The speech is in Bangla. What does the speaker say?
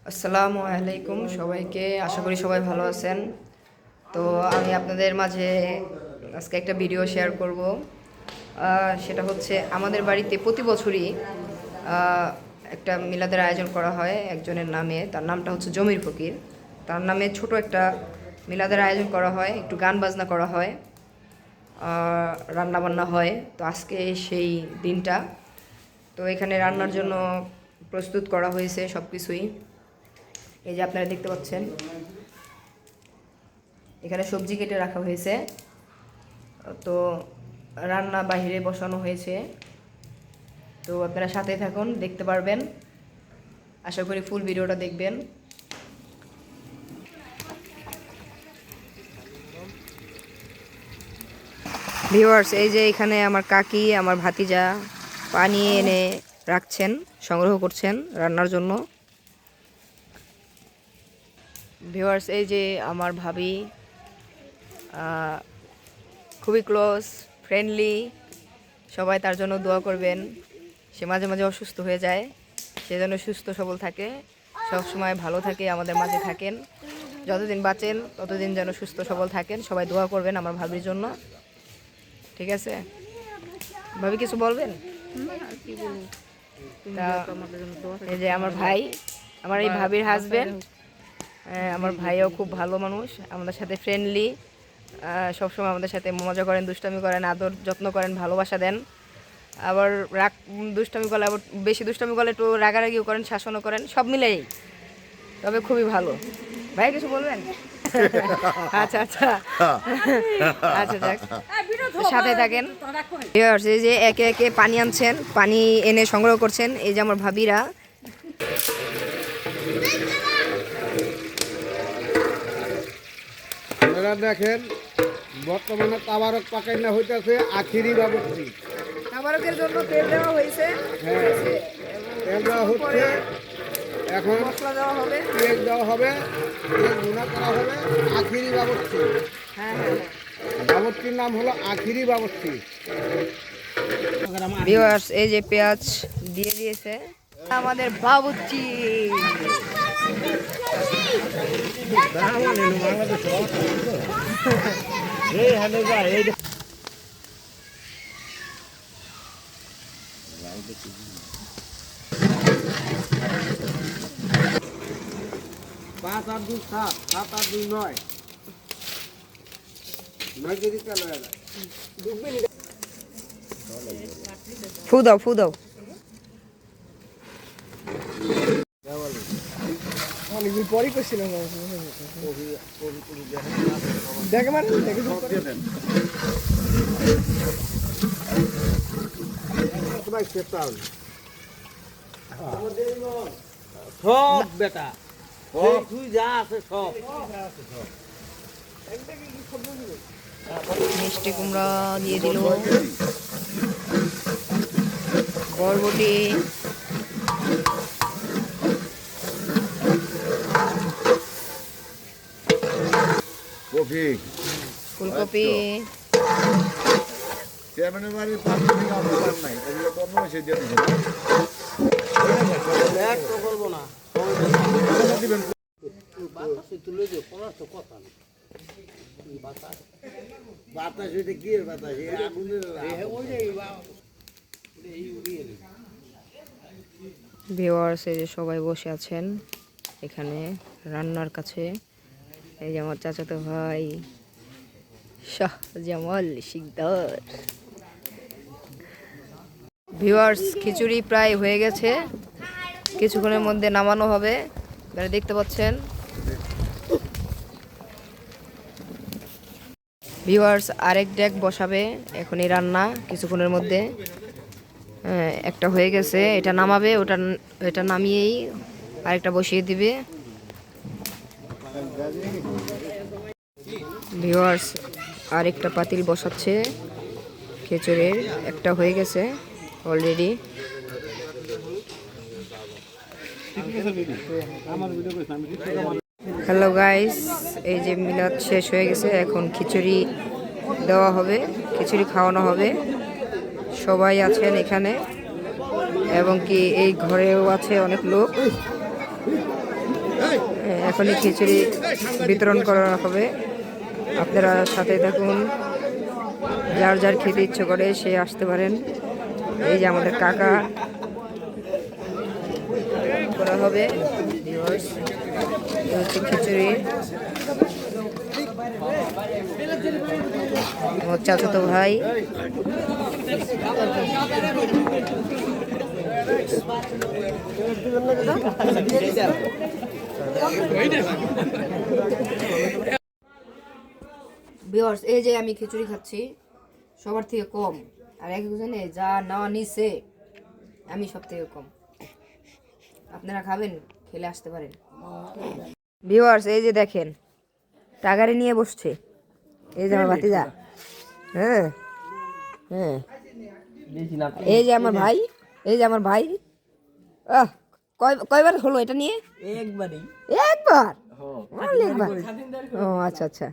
আসসালামু আলাইকুম সবাইকে, আশা করি সবাই ভালো আছেন। তো আমি আপনাদের মাঝে আজকে একটা ভিডিও শেয়ার করব। সেটা হচ্ছে আমাদের বাড়িতে প্রতি বছরই একটা মিলাদের আয়োজন করা হয় একজনের নামে। তার নামটা হচ্ছে জমির ফকির। তার নামে ছোট একটা মিলাদের আয়োজন করা হয়, একটু গান বাজনা করা হয়, রান্না বান্না হয়। তো আজকে সেই দিনটা। তো এখানে রান্নার জন্য প্রস্তুত করা হয়েছে সব কিছুই। এই যে আপনারা দেখতে পাচ্ছেন, এখানে সবজি কেটে রাখা হয়েছে। তো রান্না বাহিরে বসানো হয়েছে। তো আপনারা সাথে থাকুন, দেখতে পারবেন। আশা করি ফুল ভিডিওটা দেখবেন। ভিউয়ার্স, এই যে এখানে আমার কাকি, আমার ভাতিজা পানি এনে রাখছেন, সংগ্রহ করছেন রান্নার জন্য। ভিউয়ার্স, এই যে আমার ভাবি, খুবই ক্লোজ ফ্রেন্ডলি। সবাই তার জন্য দোয়া করবেন। সে মাঝে মাঝে অসুস্থ হয়ে যায়, সে যেন সুস্থ সবল থাকে, সব সময় ভালো থাকে, আমাদের মাঝে থাকেন। যতদিন বাঁচেন ততদিন যেন সুস্থ সবল থাকেন। সবাই দোয়া করবেন আমার ভাবির জন্য, ঠিক আছে? ভাবি কিছু বলবেন? এই যে আমার ভাই, আমার এই ভাবির হাজবেন্ড। আমার ভাইও খুব ভালো মানুষ, আমাদের সাথে ফ্রেন্ডলি, সবসময় আমাদের সাথে মজা করেন, দুষ্টামি করেন, আদর যত্ন করেন, ভালোবাসা দেন। আবার রাগ দুষ্টামি করলে, আবার বেশি দুষ্টামি করলে একটু রাগারাগিও করেন, শাসনও করেন, সব মিলেই। তবে খুবই ভালো। ভাই কিছু বলবেন? আচ্ছা আচ্ছা আচ্ছা, যাক, সাথে থাকেন। এই যে একে একে পানি আনছেন, পানি এনে সংগ্রহ করছেন। এই যে আমার ভাবিরা। দেখেন, বর্তমানে তাবারক পাকাইনা হইতেছে আখিরি বাবুর্চি। তাবারকের জন্য তেল দেওয়া হয়েছে, হ্যাঁ, তেল দেওয়া হচ্ছে। এখন মশলা দেওয়া হবে, তেল দেওয়া হবে, তেল গুঁড়া করা হবে। আখিরি বাবুর্চি, হ্যাঁ হ্যাঁ হ্যাঁ। বাবুর্চির নাম হলো আখিরি বাবুর্চি। ভিউয়ার্স, এই যে পেঁয়াজ দিয়ে দিয়েছে আমাদের বাবুর্চি। পাঁচ আর দুই সাত, সাত আর দুই নয়, 9 কেজি তেল হয়ে যায়। ফু দাও, ফু দাও। অনেকদিন পরই করছিলাম। দেখে মানে দেখে সব বেটা, তুই যা আছে সব। মিষ্টি কুমড়া দিয়ে দিল, বরবটি, কফি, ফুলকপি, চেয়ারম্যানের বাড়ির পাশে থেকে আমার নাই, এগুলো তো অন্য এসে দিয়ে দিচ্ছে করবো না। দিবেন। বাতাস ওইটা কি বাতাস? ভিউয়ার্স, এই যে সবাই বসে আছেন এখানে রান্নার কাছে। এই যে আমার চাচাতো ভাই শাহ জামাল শিকদার। ভিউয়ার্স, খিচুড়ি প্রায় হয়ে গেছে, কিছুক্ষণের মধ্যে নামানো হবে। আপনারা দেখতে পাচ্ছেন। ভিউয়ার্স, আরেক ডেক বসাবে এখনই রান্না কিছুক্ষণের মধ্যে। একটা হয়ে গেছে, এটা নামাবে, এটা নামিয়েই আরেকটা বসিয়ে দিবে। ভিউয়ার্স, আরেকটা পাতিল বসাচ্ছে খিচুড়ির, একটা হয়ে গেছে অলরেডি। হ্যালো গাইস, এই যে মিলাদ শেষ হয়ে গেছে, এখন খিচুড়ি দেওয়া হবে, খিচুড়ি খাওয়ানো হবে। সবাই আছেন এখানে, এবং কি এই ঘরেও আছে অনেক লোক। এখনই খিচুড়ি বিতরণ করা হবে, আপনারা সাথে থাকুন। যার যার খেতে ইচ্ছে করে সে আসতে পারেন। এই যে আমাদের কাকা করা হবে viewers। এই হচ্ছে খিচুড়ি, আমার চাচাতো ভাই। ভিউয়ার্স, এই যে আমি খিচুড়ি খাচ্ছি সবার থেকে কম, আর একজনে যা নেওয়া নিছে আমি সব থেকে কম। আপনারা খাবেন, খেলে আসতে পারেন। ভিউয়ার্স, এই যে দেখেন টাগারি নিয়ে বসছে, এই যে আমার ভাতিজা। হ্যাঁ হ্যাঁ, এই যে আমার ভাই, এই যে আমার ভাই। কয়বার হলো এটা নিয়ে? একবার। একবার? ও আচ্ছা আচ্ছা।